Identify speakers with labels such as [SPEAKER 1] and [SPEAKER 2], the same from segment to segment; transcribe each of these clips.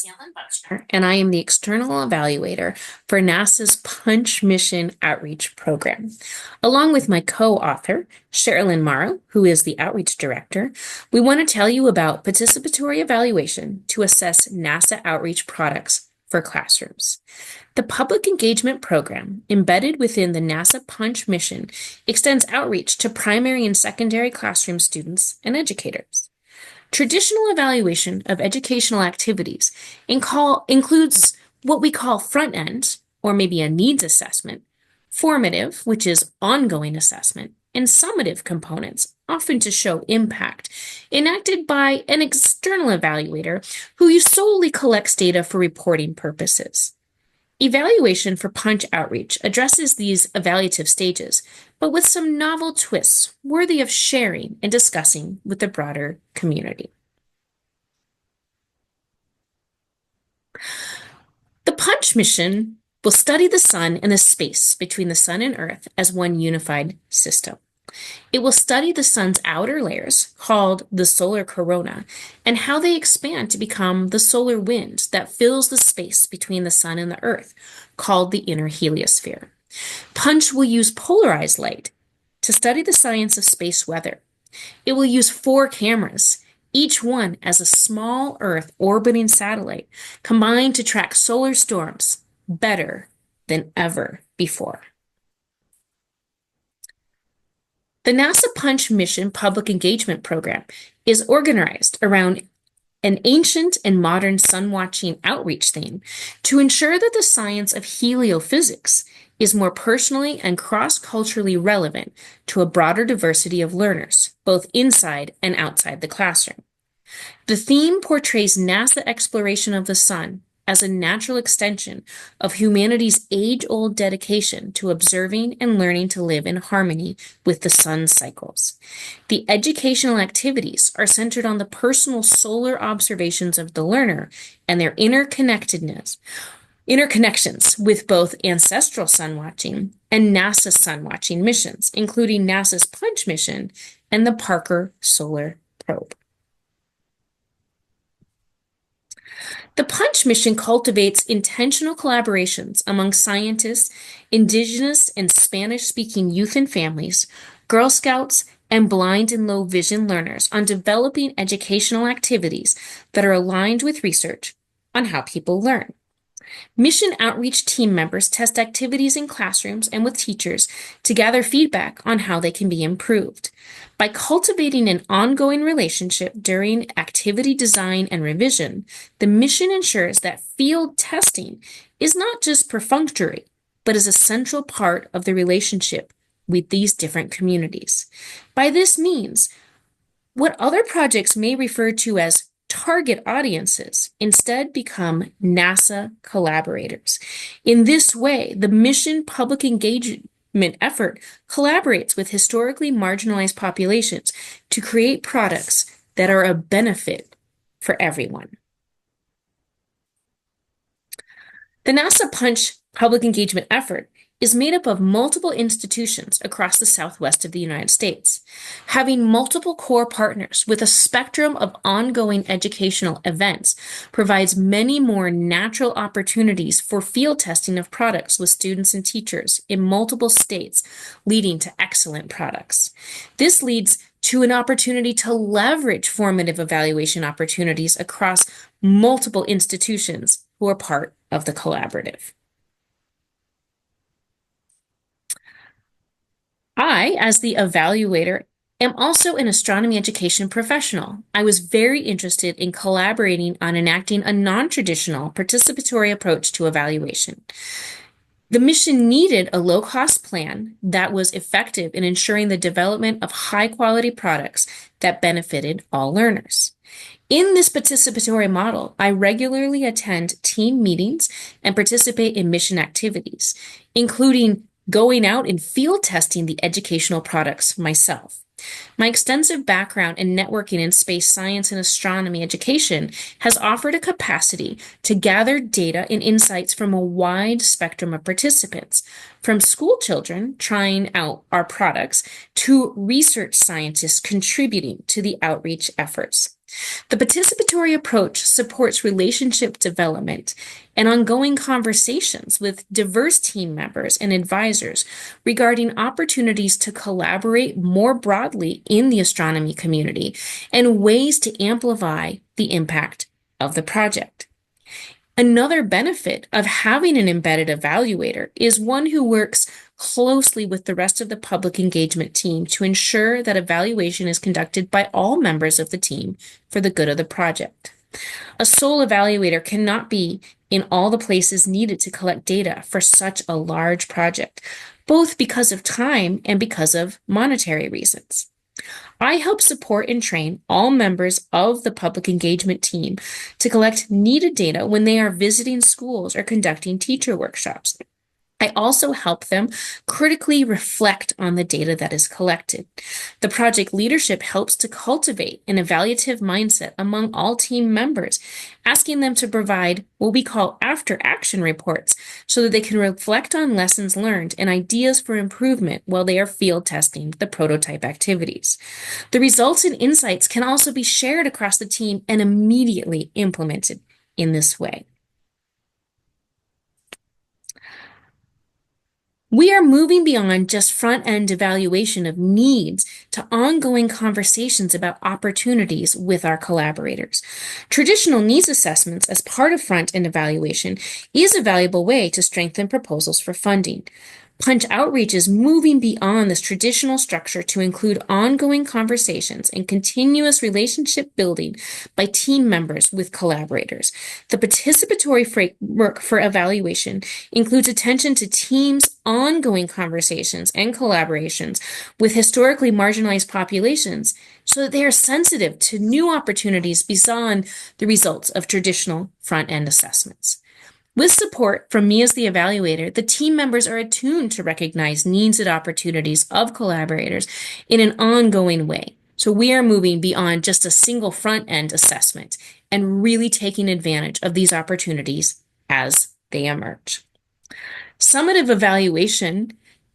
[SPEAKER 1] Sanlyn Buxner, and I am the external evaluator for NASA's Punch Mission Outreach Program. Along with my co-author, Sherilyn Morrow, who is the Outreach Director, we want to tell you about participatory evaluation to assess NASA outreach products for classrooms. The public engagement program embedded within the NASA Punch mission extends outreach to primary and secondary classroom students and educators. Traditional evaluation of educational activities includes what we call front end, or maybe a needs assessment, formative, which is ongoing assessment, and summative components, often to show impact, enacted by an external evaluator who solely collects data for reporting purposes. Evaluation for Punch Outreach addresses these evaluative stages, but with some novel twists worthy of sharing and discussing with the broader community. The Punch mission will study the sun and the space between the sun and Earth as one unified system. It will study the sun's outer layers, called the solar corona, and how they expand to become the solar wind that fills the space between the sun and the Earth, called the inner heliosphere. Punch will use polarized light to study the science of space weather. It will use 4 cameras, each one as a small Earth orbiting satellite, combined to track solar storms better than ever before. The NASA Punch Mission Public Engagement Program is organized around an ancient and modern sun-watching outreach theme to ensure that the science of heliophysics is more personally and cross-culturally relevant to a broader diversity of learners, both inside and outside the classroom. The theme portrays NASA exploration of the sun as a natural extension of humanity's age-old dedication to observing and learning to live in harmony with the sun's cycles. The educational activities are centered on the personal solar observations of the learner and their interconnections with both ancestral sun watching and NASA sun watching missions, including NASA's Punch mission and the Parker Solar Probe. The Punch mission cultivates intentional collaborations among scientists, Indigenous and Spanish-speaking youth and families, Girl Scouts, and blind and low vision learners on developing educational activities that are aligned with research on how people learn. Mission outreach team members test activities in classrooms and with teachers to gather feedback on how they can be improved. By cultivating an ongoing relationship during activity design and revision, the mission ensures that field testing is not just perfunctory, but is a central part of the relationship with these different communities. By this means, what other projects may refer to as target audiences instead become NASA collaborators. In this way, the mission public engagement effort collaborates with historically marginalized populations to create products that are a benefit for everyone. The NASA Punch public engagement effort is made up of multiple institutions across the Southwest of the United States. Having multiple core partners with a spectrum of ongoing educational events provides many more natural opportunities for field testing of products with students and teachers in multiple states, leading to excellent products. This leads to an opportunity to leverage formative evaluation opportunities across multiple institutions who are part of the collaborative. I, as the evaluator, am also an astronomy education professional. I was very interested in collaborating on enacting a non-traditional participatory approach to evaluation. The mission needed a low-cost plan that was effective in ensuring the development of high-quality products that benefited all learners. In this participatory model, I regularly attend team meetings and participate in mission activities, including going out and field testing the educational products myself. My extensive background in networking in space science and astronomy education has offered a capacity to gather data and insights from a wide spectrum of participants, from school children trying out our products to research scientists contributing to the outreach efforts. The participatory approach supports relationship development and ongoing conversations with diverse team members and advisors regarding opportunities to collaborate more broadly in the astronomy community and ways to amplify the impact of the project. Another benefit of having an embedded evaluator is one who works closely with the rest of the public engagement team to ensure that evaluation is conducted by all members of the team for the good of the project. A sole evaluator cannot be in all the places needed to collect data for such a large project, both because of time and because of monetary reasons. I help support and train all members of the public engagement team to collect needed data when they are visiting schools or conducting teacher workshops. I also help them critically reflect on the data that is collected. The project leadership helps to cultivate an evaluative mindset among all team members, asking them to provide what we call after-action reports so that they can reflect on lessons learned and ideas for improvement while they are field testing the prototype activities. The results and insights can also be shared across the team and immediately implemented in this way. We are moving beyond just front-end evaluation of needs to ongoing conversations about opportunities with our collaborators. Traditional needs assessments as part of front-end evaluation is a valuable way to strengthen proposals for funding. Punch Outreach is moving beyond this traditional structure to include ongoing conversations and continuous relationship building by team members with collaborators. The participatory framework for evaluation includes attention to teams' ongoing conversations and collaborations with historically marginalized populations so that they are sensitive to new opportunities beyond the results of traditional front-end assessments. With support from me as the evaluator, the team members are attuned to recognize needs and opportunities of collaborators in an ongoing way. So we are moving beyond just a single front-end assessment and really taking advantage of these opportunities as they emerge. Summative evaluation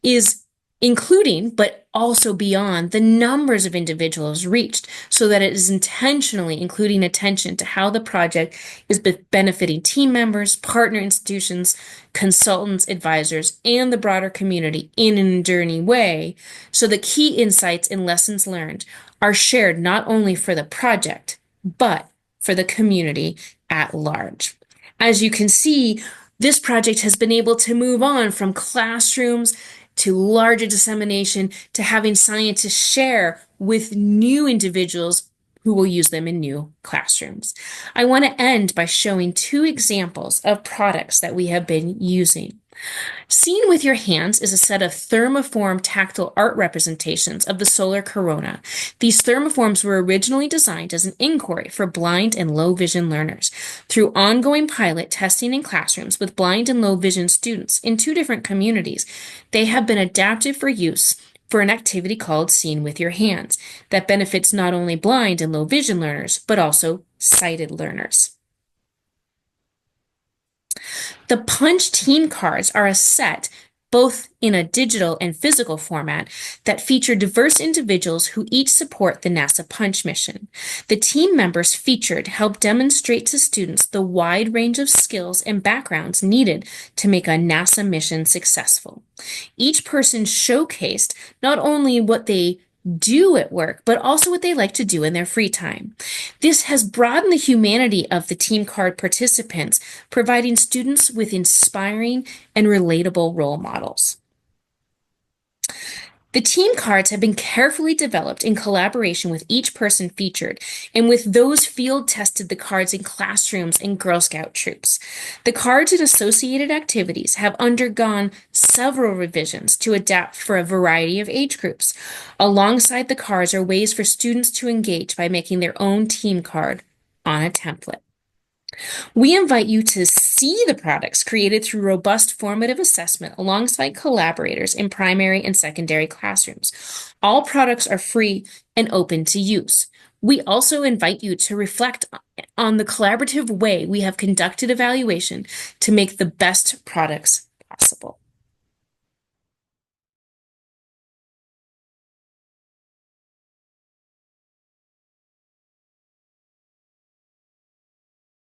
[SPEAKER 1] is including, but also beyond, the numbers of individuals reached so that it is intentionally including attention to how the project is benefiting team members, partner institutions, consultants, advisors, and the broader community in an enduring way, so the key insights and lessons learned are shared not only for the project, but for the community at large. As you can see, this project has been able to move on from classrooms to larger dissemination, to having scientists share with new individuals who will use them in new classrooms. I want to end by showing two examples of products that we have been using. Seen with Your Hands is a set of thermoform tactile art representations of the solar corona. These thermoforms were originally designed as an inquiry for blind and low vision learners. Through ongoing pilot testing in classrooms with blind and low vision students in two different communities, they have been adapted for use for an activity called Seen with Your Hands that benefits not only blind and low vision learners, but also sighted learners. The Punch team cards are a set, both in a digital and physical format, that feature diverse individuals who each support the NASA Punch mission. The team members featured help demonstrate to students the wide range of skills and backgrounds needed to make a NASA mission successful. Each person showcased not only what they do at work, but also what they like to do in their free time. This has broadened the humanity of the team card participants, providing students with inspiring and relatable role models. The team cards have been carefully developed in collaboration with each person featured, and with those field tested the cards in classrooms and Girl Scout troops. The cards and associated activities have undergone several revisions to adapt for a variety of age groups. Alongside the cards are ways for students to engage by making their own team card on a template. We invite you to see the products created through robust formative assessment alongside collaborators in primary and secondary classrooms. All products are free and open to use. We also invite you to reflect on the collaborative way we have conducted evaluation to make the best products possible.